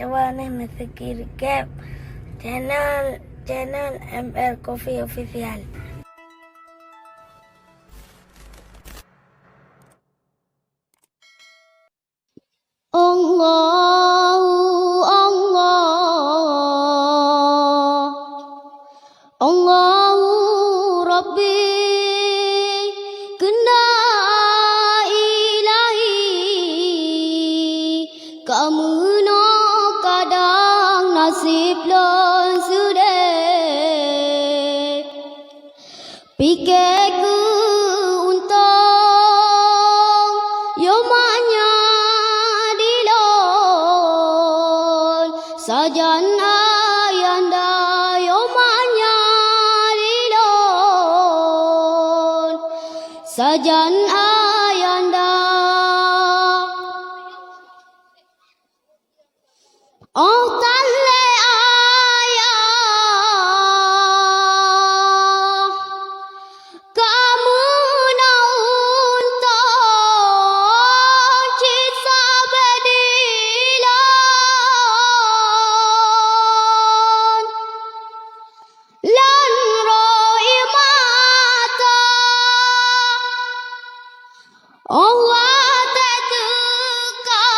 Cawan Mesaki Recap channel ML Coffee Official. Allahu Allah, Allahu Rabbi, kena ilahi, kamu no kadang nasib lon sudah, pikirku untung yomanya sajan ayanda yomanya lilon sajan ayanda oh talle ayah kamu na untung cisa lan roi mata Allah tetuka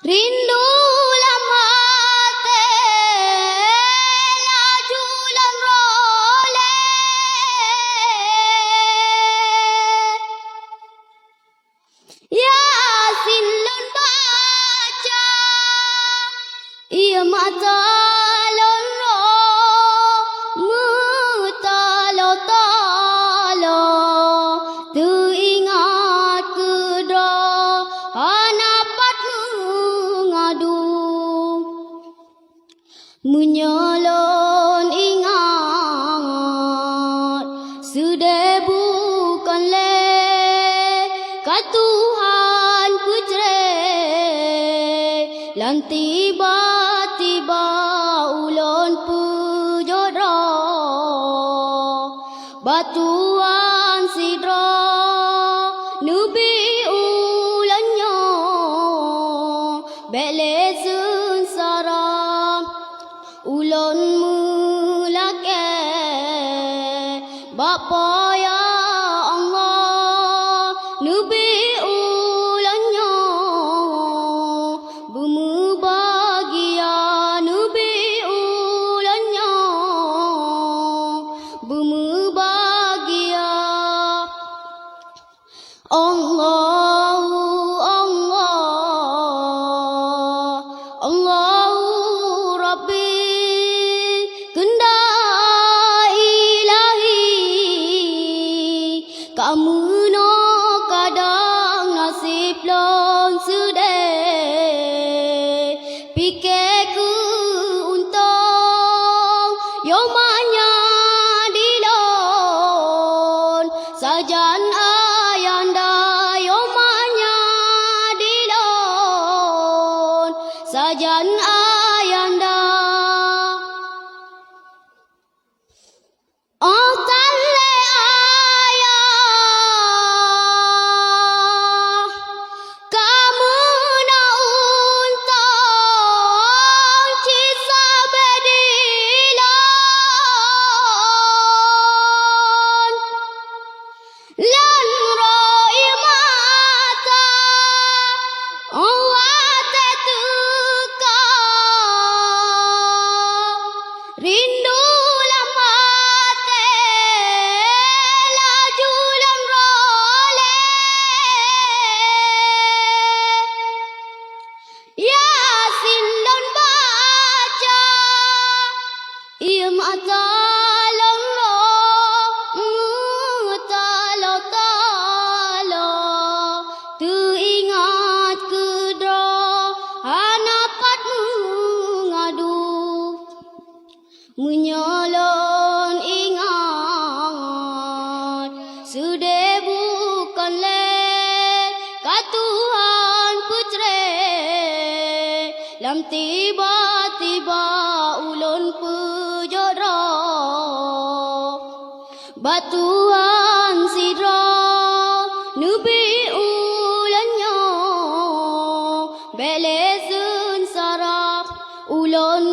rindu lama te laju lan role Yasin lan baca ia mata teringat kedra hanapat mengadu menyalon ingat sudah bukan le ka Tuhan putre lan tiba-tiba ulon pujodra batuan sidra nubi ulannya belesun saram ulon mulake bapa ya Allah nubi ulannya bumi bahagia nubi ulannya bumi bahagia Allahu Allah, Allahu Rabbi, kenda ilahi, kamu no kadang nasib lon sudah, pikirku untung yomanya dilon sajan ayanda yomanya dilon sajan ayanda oh talle ayah kamu na untung cisa bedilon lan roi mata Allah tetuka rindu lama te laju lan role Yasin lan baca ia mata teringat kedra hanapat mengadu menyalon ingat sudah bukan le ka Tuhan putre lam tiba-tiba ulun pujodra batuan sidra nubi ulannya sun sarap ulon